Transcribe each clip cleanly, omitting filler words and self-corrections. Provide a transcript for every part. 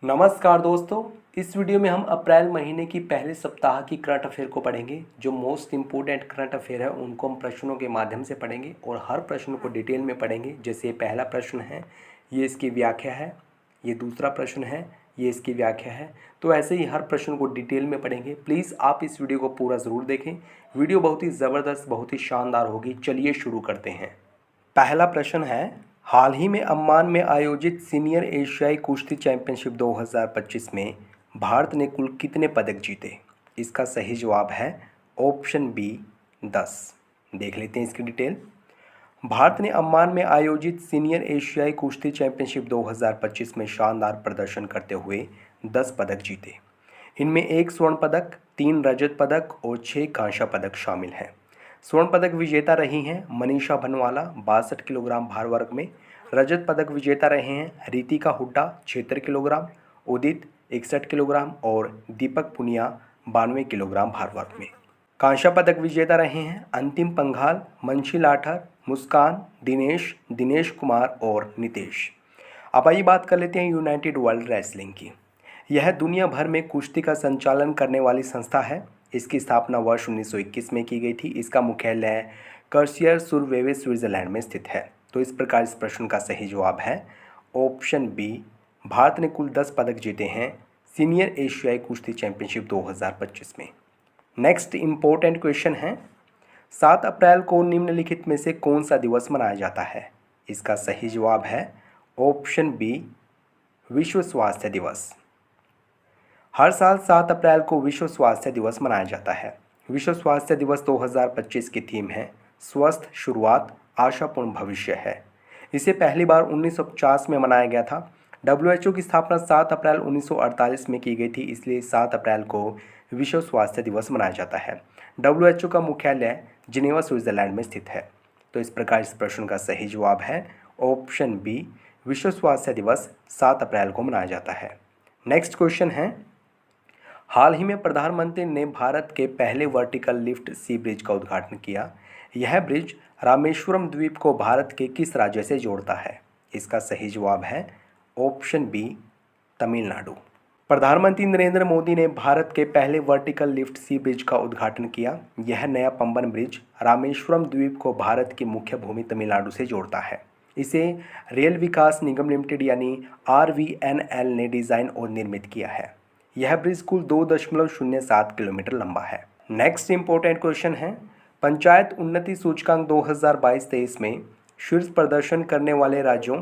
नमस्कार दोस्तों। इस वीडियो में हम अप्रैल महीने की पहले सप्ताह की करंट अफेयर को पढ़ेंगे। जो मोस्ट इम्पोर्टेंट करंट अफेयर है उनको हम प्रश्नों के माध्यम से पढ़ेंगे और हर प्रश्न को डिटेल में पढ़ेंगे। जैसे ये पहला प्रश्न है, ये इसकी व्याख्या है। ये दूसरा प्रश्न है, ये इसकी व्याख्या है। तो ऐसे ही हर प्रश्न को डिटेल में पढ़ेंगे। प्लीज़ आप इस वीडियो को पूरा ज़रूर देखें। वीडियो बहुत ही ज़बरदस्त, बहुत ही शानदार होगी। चलिए शुरू करते हैं। पहला प्रश्न है, हाल ही में अम्मान में आयोजित सीनियर एशियाई कुश्ती चैंपियनशिप 2025 में भारत ने कुल कितने पदक जीते? इसका सही जवाब है ऑप्शन बी 10। देख लेते हैं इसकी डिटेल। भारत ने अम्मान में आयोजित सीनियर एशियाई कुश्ती चैंपियनशिप 2025 में शानदार प्रदर्शन करते हुए 10 पदक जीते। इनमें 1 स्वर्ण पदक, 3 रजत पदक और 6 कांस्य पदक शामिल हैं। स्वर्ण पदक विजेता रही हैं मनीषा भनवाला 62 किलोग्राम भार वर्ग में। रजत पदक विजेता रहे हैं रितिका हुड्डा 76 किलोग्राम, उदित 61 किलोग्राम और दीपक पुनिया 92 किलोग्राम भार वर्ग में। कांस्य पदक विजेता रहे हैं अंतिम पंघाल, मंशी लाठर, मुस्कान, दिनेश कुमार और नितेश। अब आइए बात कर लेते हैं यूनाइटेड वर्ल्ड रेसलिंग की। यह दुनिया भर में कुश्ती का संचालन करने वाली संस्था है। इसकी स्थापना वर्ष 1921 में की गई थी। इसका मुख्यालय कर्सियर सुरवेवे स्विट्जरलैंड में स्थित है। तो इस प्रकार इस प्रश्न का सही जवाब है ऑप्शन बी। भारत ने कुल 10 पदक जीते हैं सीनियर एशियाई कुश्ती चैंपियनशिप 2025 में। नेक्स्ट इम्पोर्टेंट क्वेश्चन है, 7 अप्रैल को निम्नलिखित में से कौन सा दिवस मनाया जाता है? इसका सही जवाब है ऑप्शन बी, विश्व स्वास्थ्य दिवस। हर साल 7 अप्रैल को विश्व स्वास्थ्य दिवस मनाया जाता है। विश्व स्वास्थ्य दिवस 2025 की थीम है स्वस्थ शुरुआत, आशापूर्ण भविष्य है। इसे पहली बार 1950 में मनाया गया था। WHO की स्थापना 7 अप्रैल 1948 में की गई थी, इसलिए 7 अप्रैल को विश्व स्वास्थ्य दिवस मनाया जाता है। WHO का मुख्यालय जिनेवा स्विट्जरलैंड में स्थित है। तो इस प्रकार इस प्रश्न का सही जवाब है ऑप्शन बी, विश्व स्वास्थ्य दिवस 7 अप्रैल को मनाया जाता है। नेक्स्ट क्वेश्चन है, हाल ही में प्रधानमंत्री ने भारत के पहले वर्टिकल लिफ्ट सी ब्रिज का उद्घाटन किया। यह ब्रिज रामेश्वरम द्वीप को भारत के किस राज्य से जोड़ता है? इसका सही जवाब है ऑप्शन बी, तमिलनाडु। प्रधानमंत्री नरेंद्र मोदी ने भारत के पहले वर्टिकल लिफ्ट सी ब्रिज का उद्घाटन किया। यह नया पंबन ब्रिज रामेश्वरम द्वीप को भारत की मुख्य भूमि तमिलनाडु से जोड़ता है। इसे रेल विकास निगम लिमिटेड यानी RVNL ने डिज़ाइन और निर्मित किया है। यह ब्रिज कुल 2.07 किलोमीटर लंबा है। नेक्स्ट इंपॉर्टेंट क्वेश्चन है, पंचायत उन्नति सूचकांक 2022-23 में शीर्ष प्रदर्शन करने वाले राज्यों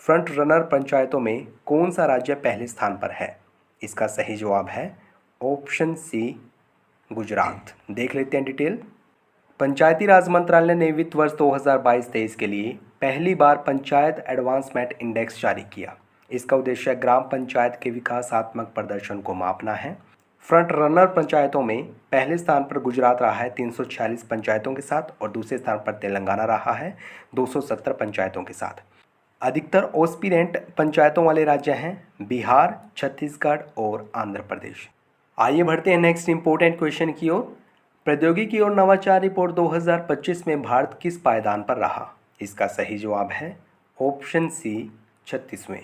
फ्रंट रनर पंचायतों में कौन सा राज्य पहले स्थान पर है? इसका सही जवाब है ऑप्शन सी, गुजरात। देख लेते हैं डिटेल। पंचायती राज मंत्रालय ने वित्त वर्ष 2022-23 के लिए पहली बार पंचायत एडवांसमेंट इंडेक्स जारी किया। इसका उद्देश्य ग्राम पंचायत के विकासात्मक प्रदर्शन को मापना है। फ्रंट रनर पंचायतों में पहले स्थान पर गुजरात रहा है 346 पंचायतों के साथ और दूसरे स्थान पर तेलंगाना रहा है 270 पंचायतों के साथ। अधिकतर ऑस्पिरेंट पंचायतों वाले राज्य हैं बिहार, छत्तीसगढ़ और आंध्र प्रदेश। आइए बढ़ते हैं नेक्स्ट इंपॉर्टेंट क्वेश्चन की ओर। प्रौद्योगिकी और नवाचार रिपोर्ट 2025 में भारत किस पायदान पर रहा? इसका सही जवाब है ऑप्शन सी, 36वें।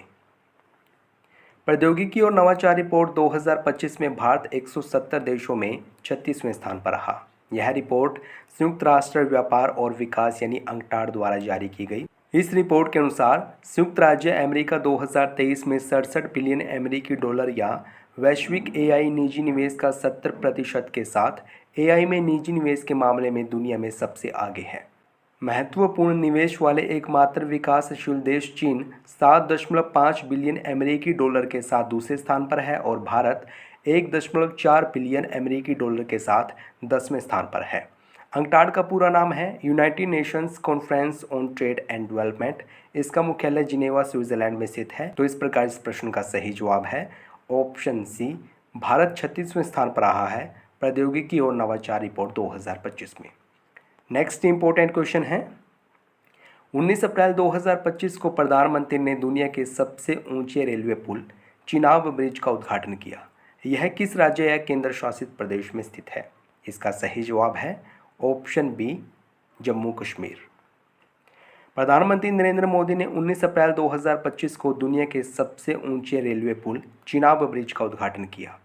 प्रौद्योगिकी और नवाचार रिपोर्ट 2025 में भारत 170 देशों में 36वें स्थान पर रहा। यह रिपोर्ट संयुक्त राष्ट्र व्यापार और विकास यानी अंकटाड द्वारा जारी की गई। इस रिपोर्ट के अनुसार संयुक्त राज्य अमेरिका 2023 में 67 बिलियन अमेरिकी डॉलर या वैश्विक AI निजी निवेश का 70% के साथ AI में निजी निवेश के मामले में दुनिया में सबसे आगे है। महत्वपूर्ण निवेश वाले एकमात्र विकासशील देश चीन 7.5 बिलियन अमेरिकी डॉलर के साथ दूसरे स्थान पर है और भारत 1.4 बिलियन अमेरिकी डॉलर के साथ 10वें स्थान पर है। अंकटाड का पूरा नाम है United Nations conference on trade and development. इसका मुख्यालय जिनेवा स्विट्जरलैंड में स्थित है। तो इस प्रकार इस प्रश्न का सही जवाब है ऑप्शन सी, भारत 36वें स्थान पर रहा है प्रौद्योगिकी और नवाचार रिपोर्ट 2025 में। नेक्स्ट इंपॉर्टेंट क्वेश्चन है, 19 अप्रैल 2025 को प्रधानमंत्री ने दुनिया के सबसे ऊंचे रेलवे पुल चिनाब ब्रिज का उद्घाटन किया। यह किस राज्य या केंद्र शासित प्रदेश में स्थित है? इसका सही जवाब है ऑप्शन बी, जम्मू कश्मीर। प्रधानमंत्री नरेंद्र मोदी ने 19 अप्रैल 2025 को दुनिया के सबसे ऊंचे रेलवे पुल चिनाब ब्रिज का उद्घाटन किया।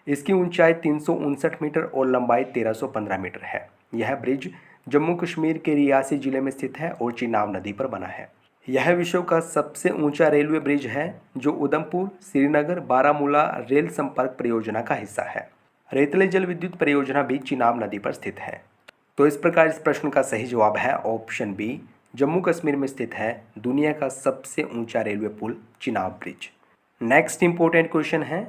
इसकी ऊंचाई 359 मीटर और लंबाई 1315 मीटर है। यह ब्रिज जम्मू कश्मीर के रियासी जिले में स्थित है और चिनाब नदी पर बना है। यह विश्व का सबसे ऊंचा रेलवे ब्रिज है जो उधमपुर श्रीनगर बारामूला रेल संपर्क परियोजना का हिस्सा है। रेतले जल विद्युत परियोजना भी चिनाब नदी पर स्थित है। तो इस प्रकार इस प्रश्न का सही जवाब है ऑप्शन बी, जम्मू कश्मीर में स्थित है दुनिया का सबसे ऊंचा रेलवे पुल Chenab bridge. Next important question है,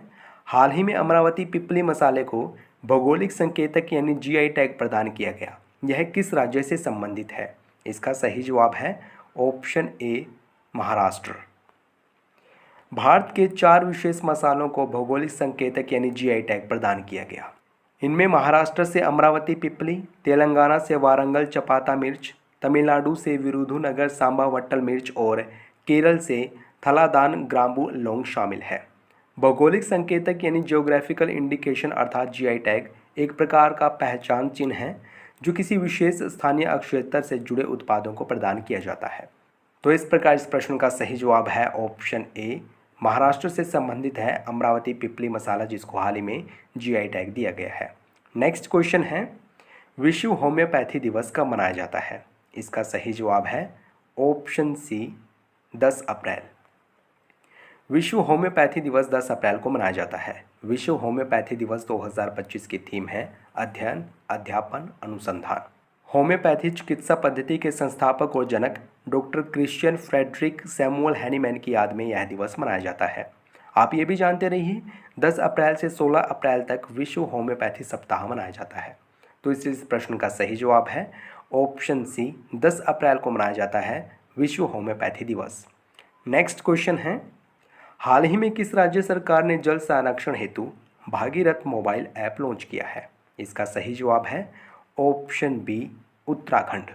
हाल ही में अमरावती पिपली मसाले को भौगोलिक संकेतक यानी जीआई टैग प्रदान किया गया। यह किस राज्य से संबंधित है? इसका सही जवाब है ऑप्शन ए, महाराष्ट्र। भारत के 4 विशेष मसालों को भौगोलिक संकेतक यानी जीआई टैग प्रदान किया गया। इनमें महाराष्ट्र से अमरावती पिपली, तेलंगाना से वारंगल चपाता मिर्च, तमिलनाडु से विरुधुनगर सांबा वट्टल मिर्च और केरल से थलादान ग्रांबू लौंग शामिल है। भौगोलिक संकेतक यानी जियोग्राफिकल इंडिकेशन अर्थात जीआई टैग एक प्रकार का पहचान चिन्ह है जो किसी विशेष स्थानीय अक्षेत्र से जुड़े उत्पादों को प्रदान किया जाता है। तो इस प्रकार इस प्रश्न का सही जवाब है ऑप्शन ए, महाराष्ट्र से संबंधित है अमरावती पिपली मसाला जिसको हाल ही में जीआई टैग दिया गया है। नेक्स्ट क्वेश्चन है, विश्व होम्योपैथी दिवस कब मनाया जाता है? इसका सही जवाब है ऑप्शन सी, 10 अप्रैल। विश्व होम्योपैथी दिवस 10 अप्रैल को मनाया जाता है। विश्व होम्योपैथी दिवस 2025 की थीम है अध्ययन, अध्यापन, अनुसंधान। होम्योपैथी चिकित्सा पद्धति के संस्थापक और जनक doctor Christian Frederick Samuel Hahnemann की याद में यह दिवस मनाया जाता है। आप ये भी जानते रहिए 10 अप्रैल से 16 अप्रैल तक विश्व होम्योपैथी सप्ताह मनाया जाता है। तो इस प्रश्न का सही जवाब है ऑप्शन सी, 10 अप्रैल को मनाया जाता है विश्व होम्योपैथी दिवस। नेक्स्ट क्वेश्चन है, हाल ही में किस राज्य सरकार ने जल संरक्षण हेतु भागीरथ मोबाइल ऐप लॉन्च किया है? इसका सही जवाब है ऑप्शन बी, उत्तराखंड।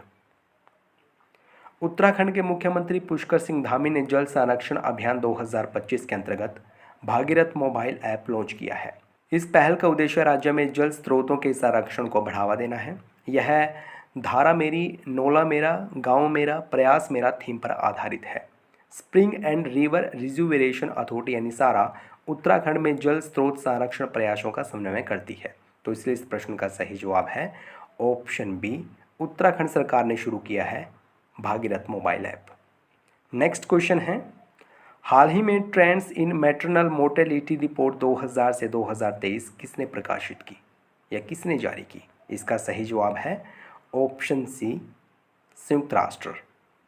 उत्तराखंड के मुख्यमंत्री पुष्कर सिंह धामी ने जल संरक्षण अभियान 2025 के अंतर्गत भागीरथ मोबाइल ऐप लॉन्च किया है। इस पहल का उद्देश्य राज्य में जल स्रोतों के संरक्षण को बढ़ावा देना है। यह धारा मेरी, नोला मेरा, गांव मेरा, प्रयास मेरा थीम पर आधारित है। स्प्रिंग एंड रिवर रिजुवेरेशन अथॉरिटी यानी सारा उत्तराखंड में जल स्रोत संरक्षण प्रयासों का समन्वय करती है। तो इसलिए इस प्रश्न का सही जवाब है ऑप्शन बी, उत्तराखंड सरकार ने शुरू किया है Bhagirath mobile app. Next question है, हाल ही में trends in maternal mortality report 2000 से 2023 किसने प्रकाशित की या किसने जारी की? इसका सही जवाब है ऑप्शन सी, संयुक्त राष्ट्र।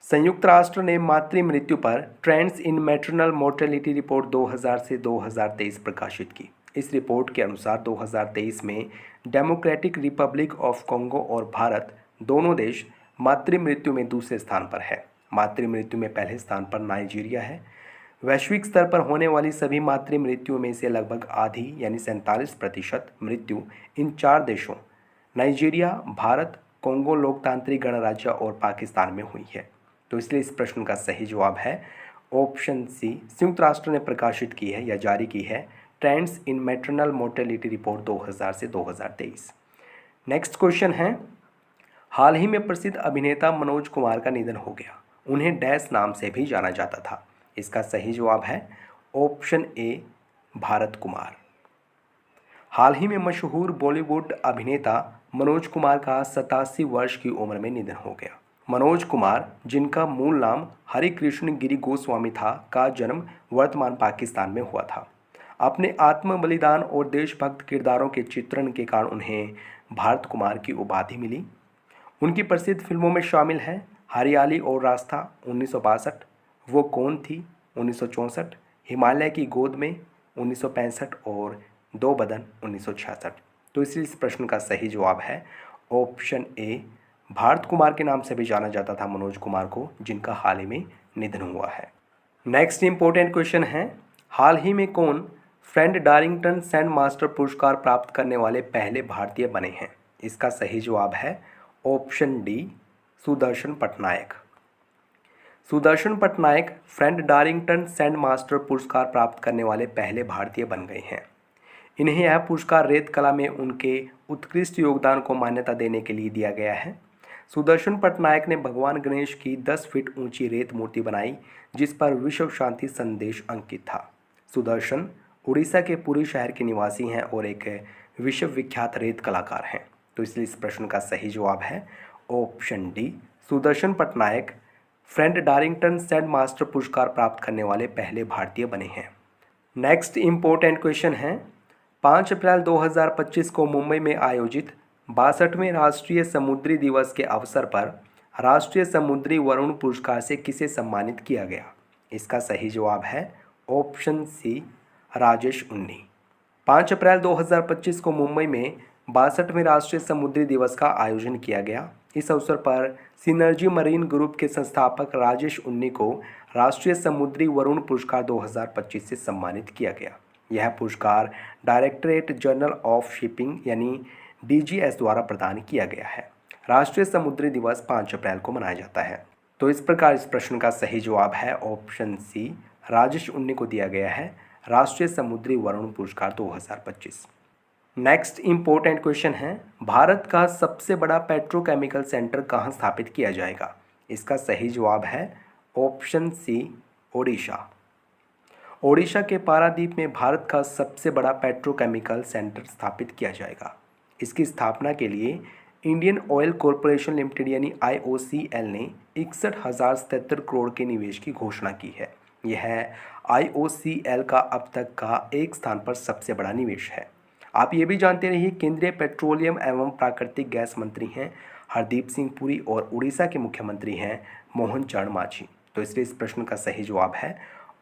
संयुक्त राष्ट्र ने मातृ मृत्यु पर trends in maternal mortality report 2000 से 2023 प्रकाशित की। इस रिपोर्ट के अनुसार 2023 में डेमोक्रेटिक रिपब्लिक ऑफ कॉन्गो और भारत दोनों देश मातृ मृत्यु में दूसरे स्थान पर है। मातृ मृत्यु में पहले स्थान पर नाइजीरिया है। वैश्विक स्तर पर होने वाली सभी मातृ मृत्युओं में से लगभग आधी यानी 47% मृत्यु इन 4 देशों नाइजीरिया, भारत, कॉन्गो लोकतांत्रिक गणराज्य और पाकिस्तान में हुई है। तो इसलिए इस प्रश्न का सही जवाब है ऑप्शन सी, संयुक्त राष्ट्र ने प्रकाशित की है या जारी की है trends in maternal mortality report 2000 से 2023। नेक्स्ट क्वेश्चन है, हाल ही में प्रसिद्ध अभिनेता मनोज कुमार का निधन हो गया। उन्हें डैश नाम से भी जाना जाता था। इसका सही जवाब है ऑप्शन ए, भारत कुमार। हाल ही में मशहूर बॉलीवुड अभिनेता मनोज कुमार का 87 वर्ष की उम्र में निधन हो गया। मनोज कुमार, जिनका मूल नाम हरिकृष्ण गिरी गोस्वामी था, का जन्म वर्तमान पाकिस्तान में हुआ था। अपने आत्म बलिदान और देशभक्त किरदारों के चित्रण के कारण उन्हें भारत कुमार की उपाधि मिली। उनकी प्रसिद्ध फिल्मों में शामिल है हरियाली और रास्ता 1962, वो कौन थी 1964, हिमालय की गोद में 1965 और दो बदन 1966। तो इसलिए इस प्रश्न का सही जवाब है ऑप्शन ए, भारत कुमार के नाम से भी जाना जाता था मनोज कुमार को, जिनका हाल ही में निधन हुआ है। नेक्स्ट इंपॉर्टेंट क्वेश्चन है, हाल ही में कौन फ्रेंड डारिंगटन सैंड मास्टर पुरस्कार प्राप्त करने वाले पहले भारतीय बने हैं? इसका सही जवाब है option D, Sudarshan Patnaik. Sudarshan Patnaik Fred Darington sand master पुरस्कार प्राप्त करने वाले पहले भारतीय बन गए हैं। इन्हें यह पुरस्कार रेत कला में उनके उत्कृष्ट योगदान को मान्यता देने के लिए दिया गया है। सुदर्शन पटनायक ने भगवान गणेश की 10 फीट ऊंची रेत मूर्ति बनाई जिस पर विश्व शांति संदेश अंकित था। सुदर्शन उड़ीसा के पुरी शहर के निवासी हैं और एक विश्व विख्यात रेत कलाकार हैं। तो इसलिए इस प्रश्न का सही जवाब है option D, Sudarshan Patnaik Fred Darington sand master पुरस्कार प्राप्त करने वाले पहले भारतीय बने हैं। नेक्स्ट इम्पोर्टेंट क्वेश्चन है, 5 अप्रैल 2025 को मुंबई में आयोजित 62वें राष्ट्रीय समुद्री दिवस के अवसर पर राष्ट्रीय समुद्री वरुण पुरस्कार से किसे सम्मानित किया गया? इसका सही जवाब है ऑप्शन सी, राजेश उन्नी। 5 अप्रैल 2025 को मुंबई में 62वें राष्ट्रीय समुद्री दिवस का आयोजन किया गया। इस अवसर पर सिनर्जी मरीन ग्रुप के संस्थापक राजेश उन्नी को राष्ट्रीय समुद्री वरुण पुरस्कार 2025 से सम्मानित किया गया। यह पुरस्कार डायरेक्टरेट जनरल ऑफ शिपिंग यानी DGS द्वारा प्रदान किया गया है। राष्ट्रीय समुद्री दिवस 5 अप्रैल को मनाया जाता है। तो इस प्रकार इस प्रश्न का सही जवाब है ऑप्शन सी, राजेश उन्नी को दिया गया है राष्ट्रीय समुद्री वरुण पुरस्कार 2025। नेक्स्ट इम्पोर्टेंट क्वेश्चन है, भारत का सबसे बड़ा पेट्रोकेमिकल सेंटर कहाँ स्थापित किया जाएगा? इसका सही जवाब है ऑप्शन सी, ओडिशा। ओडिशा के पारादीप में भारत का सबसे बड़ा पेट्रोकेमिकल सेंटर स्थापित किया जाएगा। इसकी स्थापना के लिए इंडियन ऑयल कॉरपोरेशन लिमिटेड यानी IOCL ने 61,077 करोड़ के निवेश की घोषणा की है। यह IOCL का अब तक का एक स्थान पर सबसे बड़ा निवेश है। आप ये भी जानते रहिए, केंद्रीय पेट्रोलियम एवं प्राकृतिक गैस मंत्री हैं हरदीप सिंह पुरी और उड़ीसा के मुख्यमंत्री हैं मोहन चरण मांझी। तो इसलिए इस प्रश्न का सही जवाब है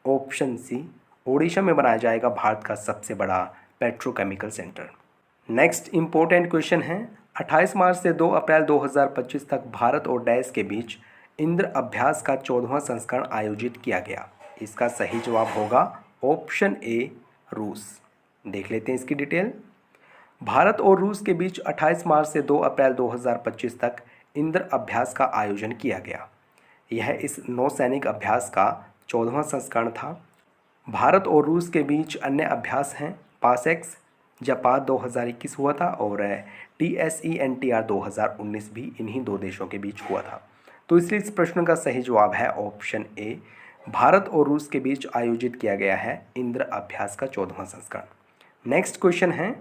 ऑप्शन सी, ओडिशा में बनाया जाएगा भारत का सबसे बड़ा petrochemical centre. Next important question है, 28 मार्च से 2 अप्रैल 2025 तक भारत और डैश के बीच इंद्र अभ्यास का 14वां संस्करण आयोजित किया गया। इसका सही जवाब होगा ऑप्शन ए, रूस। देख लेते हैं इसकी डिटेल। भारत और रूस के बीच 28 मार्च से 2 अप्रैल 2025 तक इंद्र अभ्यास का आयोजन किया गया। यह इस नौसैनिक अभ्यास का 14वां संस्करण था। भारत और रूस के बीच अन्य अभ्यास हैं पासेक्स जापान 2021 हुआ था और TSENTR 2019 भी इन्हीं दो देशों के बीच हुआ था। तो इसलिए इस प्रश्न का सही जवाब है ऑप्शन ए, भारत और रूस के बीच आयोजित किया गया है इंद्र अभ्यास का 14वां संस्करण। नेक्स्ट क्वेश्चन है,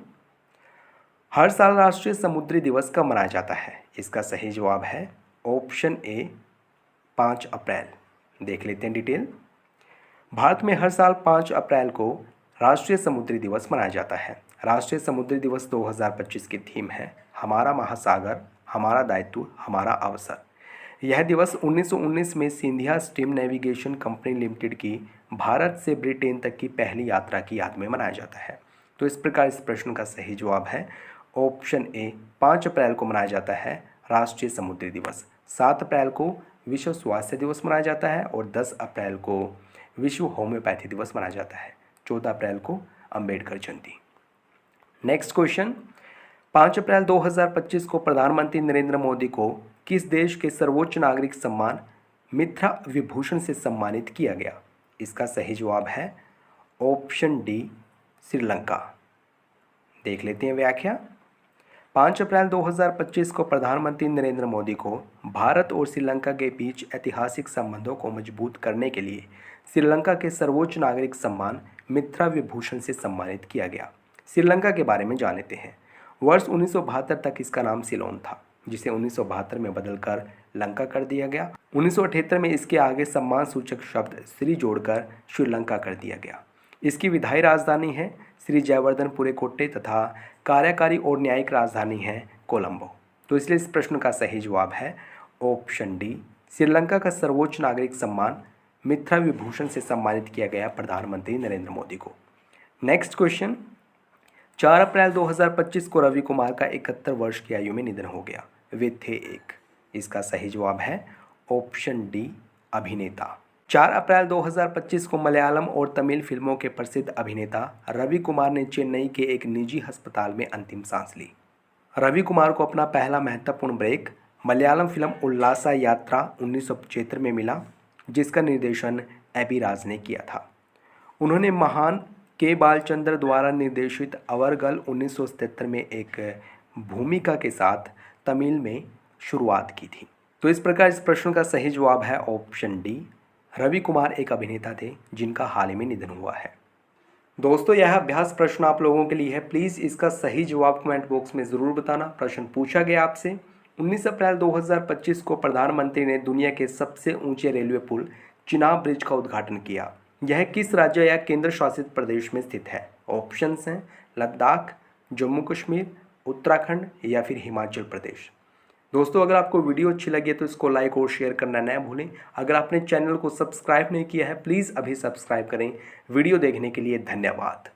हर साल राष्ट्रीय समुद्री दिवस कब मनाया जाता है? इसका सही जवाब है ऑप्शन ए, 5 अप्रैल। देख लेते हैं डिटेल। भारत में हर साल 5 अप्रैल को राष्ट्रीय समुद्री दिवस मनाया जाता है। राष्ट्रीय समुद्री दिवस 2025 की थीम है हमारा महासागर, हमारा दायित्व, हमारा अवसर। यह दिवस 1919 में Scindia steam navigation company limited की भारत से ब्रिटेन तक की पहली यात्रा की याद में मनाया जाता है। तो इस प्रकार इस प्रश्न का सही जवाब है ऑप्शन ए, 5 अप्रैल को मनाया जाता है राष्ट्रीय समुद्री दिवस। 7 अप्रैल को विश्व स्वास्थ्य दिवस मनाया जाता है और 10 अप्रैल को विश्व होम्योपैथी दिवस मनाया जाता है। 14 अप्रैल को अंबेडकर जयंती। नेक्स्ट क्वेश्चन, 5 अप्रैल 2025 को प्रधानमंत्री नरेंद्र मोदी को किस देश के सर्वोच्च नागरिक सम्मान मित्रा विभूषण से सम्मानित किया गया? इसका सही जवाब है ऑप्शन डी, श्रीलंका। देख लेते हैं व्याख्या। 5 अप्रैल 2025 को प्रधानमंत्री नरेंद्र मोदी को भारत और श्रीलंका के बीच ऐतिहासिक संबंधों को मजबूत करने के लिए श्रीलंका के सर्वोच्च नागरिक सम्मान मित्रा विभूषण से सम्मानित किया गया। श्रीलंका के बारे में जान लेते हैं। वर्ष 1972 तक इसका नाम सिलोन था, जिसे 1972 में बदलकर लंका कर दिया गया। 1978 में इसके आगे सम्मान सूचक शब्द श्री जोड़कर श्रीलंका कर दिया गया। इसकी विधायी राजधानी है श्री जयवर्धनपुरे कोट्टे तथा कार्यकारी और न्यायिक राजधानी है कोलंबो। तो इसलिए इस प्रश्न का सही जवाब है ऑप्शन डी, श्रीलंका का सर्वोच्च नागरिक सम्मान मित्रा विभूषण से सम्मानित किया गया प्रधानमंत्री नरेंद्र मोदी को। नेक्स्ट क्वेश्चन, 4 अप्रैल 2025 को रवि कुमार का 71 वर्ष की आयु में निधन हो गया। वे थे एक। इसका सही जवाब है ऑप्शन डी, अभिनेता। 4 अप्रैल 2025 को मलयालम और तमिल फिल्मों के प्रसिद्ध अभिनेता रवि कुमार ने चेन्नई के एक निजी अस्पताल में अंतिम सांस ली। रवि कुमार को अपना पहला महत्वपूर्ण ब्रेक मलयालम फिल्म उल्लासा यात्रा 1975 में मिला, जिसका निर्देशन एबी राज ने किया था। उन्होंने महान के बालचंद्र द्वारा निर्देशित अवरगल 1977 में एक भूमिका के साथ तमिल में शुरुआत की थी। तो इस प्रकार इस प्रश्न का सही जवाब है ऑप्शन डी, रवि कुमार एक अभिनेता थे जिनका हाल ही में निधन हुआ है। दोस्तों यह अभ्यास प्रश्न आप लोगों के लिए है, प्लीज़ इसका सही जवाब कमेंट बॉक्स में ज़रूर बताना। प्रश्न पूछा गया आपसे, 19 अप्रैल 2025 को प्रधानमंत्री ने दुनिया के सबसे ऊंचे रेलवे पुल चिनाब ब्रिज का उद्घाटन किया। यह किस राज्य या केंद्र शासित प्रदेश में स्थित है? ऑप्शंस हैं लद्दाख, जम्मू कश्मीर, उत्तराखंड या फिर हिमाचल प्रदेश। दोस्तों अगर आपको वीडियो अच्छी लगी है तो इसको लाइक और शेयर करना न भूलें। अगर आपने चैनल को सब्सक्राइब नहीं किया है प्लीज़ अभी सब्सक्राइब करें। वीडियो देखने के लिए धन्यवाद।